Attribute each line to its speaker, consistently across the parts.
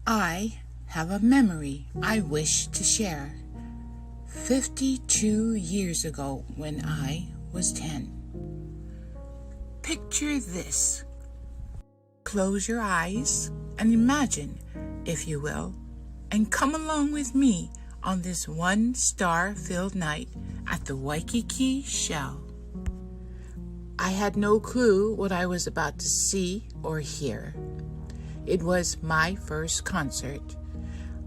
Speaker 1: I have a memory I wish to share. 52 years ago when I was 10. Picture this. Close your eyes and imagine, if you will, and come along with me on this one-star-filled night at the Waikiki Shell. I had no clue what I was about to see or hear. It was my first concert.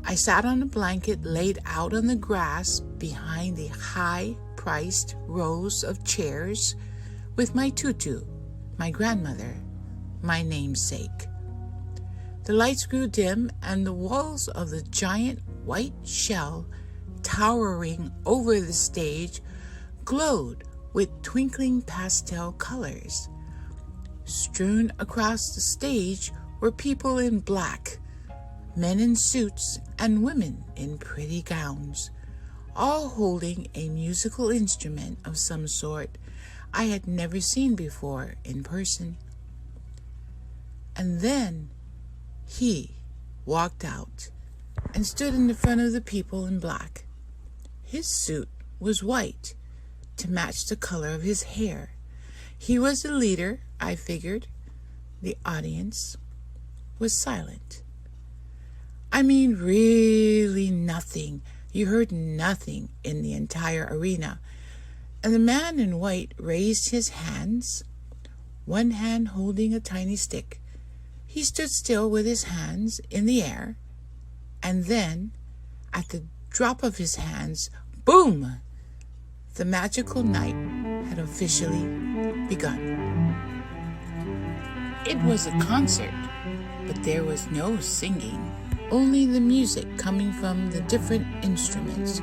Speaker 1: I sat on a blanket laid out on the grass behind the high-priced rows of chairs with my tutu, my grandmother, my namesake. The lights grew dim and the walls of the giant white shell towering over the stage glowed with twinkling pastel colors. Strewn across the stage were people in black, men in suits and women in pretty gowns, all holding a musical instrument of some sort I had never seen before in person. And then he walked out and stood in the front of the people in black. His suit was white to match the color of his hair. He was the leader, I figured. The audience was silent. I mean, really nothing. You heard nothing in the entire arena. And the man in white raised his hands, one hand holding a tiny stick. He stood still with his hands in the air, and then, at the drop of his hands, boom! The magical night had officially begun. It was a concert, but there was no singing, only the music coming from the different instruments,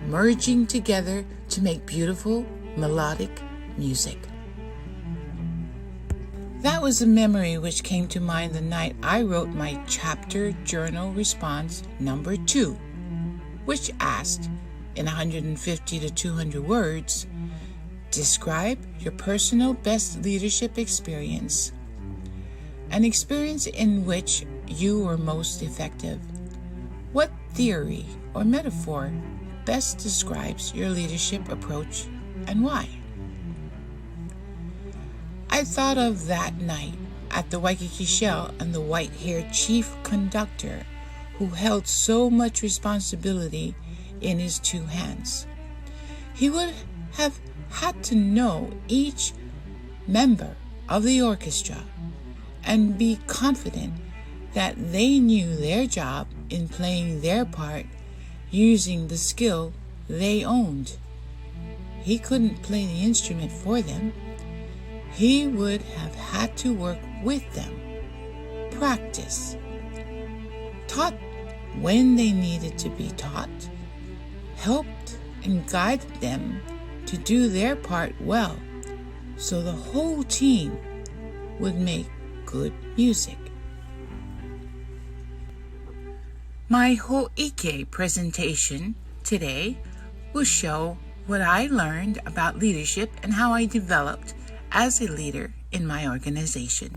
Speaker 1: merging together to make beautiful, melodic music. That was a memory which came to mind the night I wrote my chapter journal response number 2, which asked, in 150 to 200 words, describe your personal best leadership experience, an experience in which you were most effective. What theory or metaphor best describes your leadership approach and why? I thought of that night at the Waikiki Shell and the white-haired chief conductor who held so much responsibility in his 2 hands. He would have had to know each member of the orchestra and be confident that they knew their job in playing their part using the skill they owned. He couldn't play the instrument for them. He would have had to work with them, practice, taught when they needed to be taught, helped and guided them to do their part well, so the whole team would make good music. My Hōʻike presentation today will show what I learned about leadership and how I developed as a leader in my organization.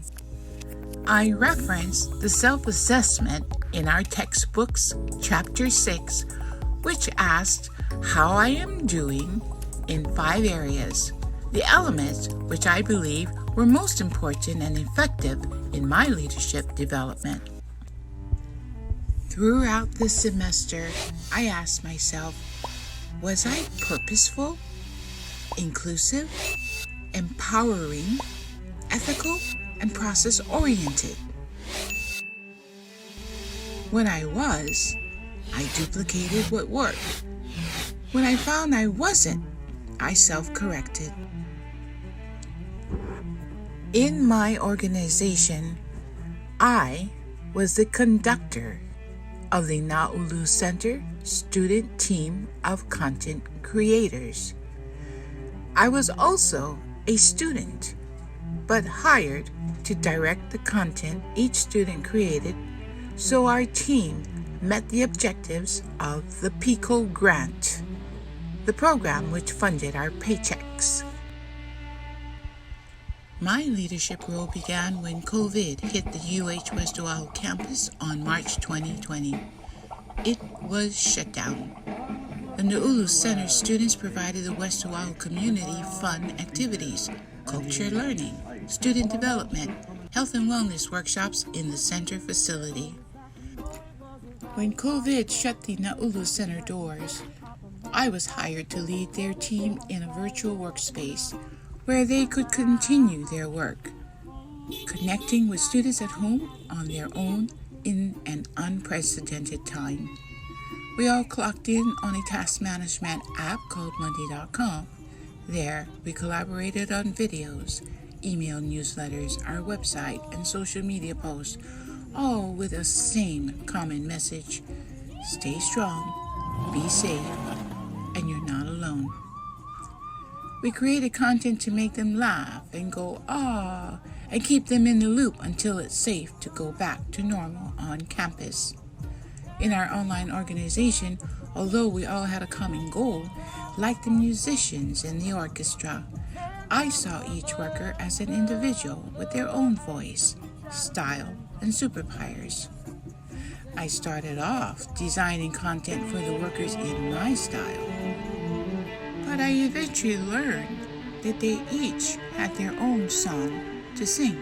Speaker 1: I reference the self-assessment in our textbooks, Chapter 6, which asked how I am doing in 5 areas, the elements which I believe were most important and effective in my leadership development. Throughout the semester, I asked myself, was I purposeful, inclusive, empowering, ethical, and process-oriented? When I was, I duplicated what worked. When I found I wasn't, I self-corrected. In my organization, I was the conductor of the Naulu Center student team of content creators. I was also a student, but hired to direct the content each student created so our team met the objectives of the PICO grant, the program which funded our paychecks. My leadership role began when COVID hit the UH West Oahu campus on March 2020. It was shut down. The Naulu Center students provided the West Oahu community fun activities, culture learning, student development, health and wellness workshops in the center facility. When COVID shut the Naulu Center doors, I was hired to lead their team in a virtual workspace where they could continue their work, connecting with students at home on their own in an unprecedented time. We all clocked in on a task management app called Monday.com. There, we collaborated on videos, email newsletters, our website, and social media posts, all with the same common message: stay strong, be safe, and you're not alone. We created content to make them laugh and go, "Ah," and keep them in the loop until it's safe to go back to normal on campus. In our online organization, although we all had a common goal, like the musicians in the orchestra, I saw each worker as an individual with their own voice, style, and superpowers. I started off designing content for the workers in my style, but I eventually learned that they each had their own song to sing.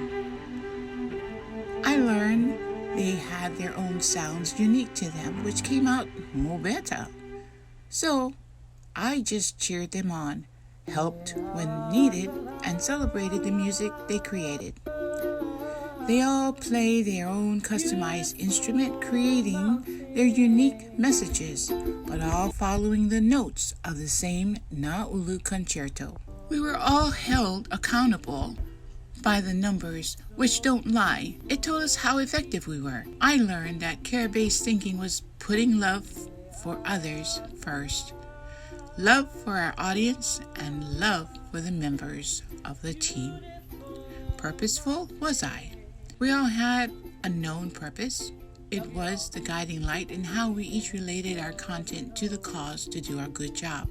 Speaker 1: I learned they had their own sounds unique to them, which came out more better. So I just cheered them on, helped when needed, and celebrated the music they created. They all play their own customized instrument, creating their unique messages, but all following the notes of the same Naulu concerto. We were all held accountable by the numbers, which don't lie. It told us how effective we were. I learned that care-based thinking was putting love for others first, love for our audience, and love for the members of the team. Purposeful was I. We all had a known purpose. It was the guiding light in how we each related our content to the cause to do our good job.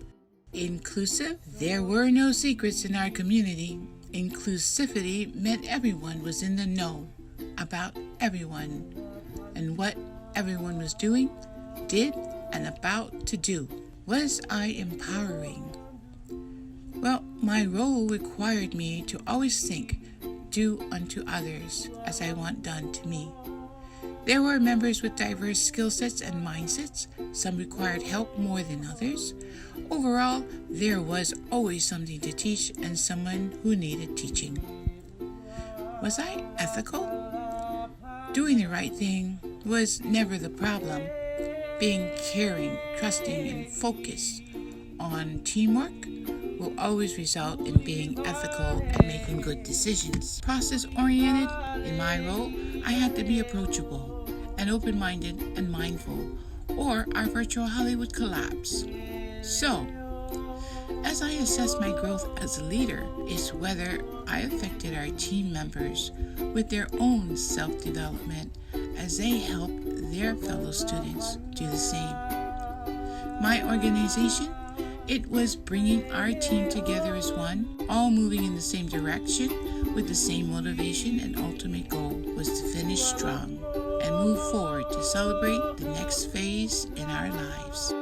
Speaker 1: Inclusive? There were no secrets in our community. Inclusivity meant everyone was in the know about everyone and what everyone was doing, did, and about to do. Was I empowering? Well, my role required me to always think, do unto others as I want done to me. There were members with diverse skill sets and mindsets. Some required help more than others. Overall, there was always something to teach and someone who needed teaching. Was I ethical? Doing the right thing was never the problem. Being caring, trusting, and focused on teamwork will always result in being ethical and making good decisions. Process-oriented, in my role, I had to be approachable and open-minded and mindful, or our virtual Hollywood would collapse. So, as I assess my growth as a leader, is whether I affected our team members with their own self-development as they helped their fellow students do the same. My organization, it was bringing our team together as one, all moving in the same direction with the same motivation, and ultimate goal was to finish strong and move forward to celebrate the next phase in our lives.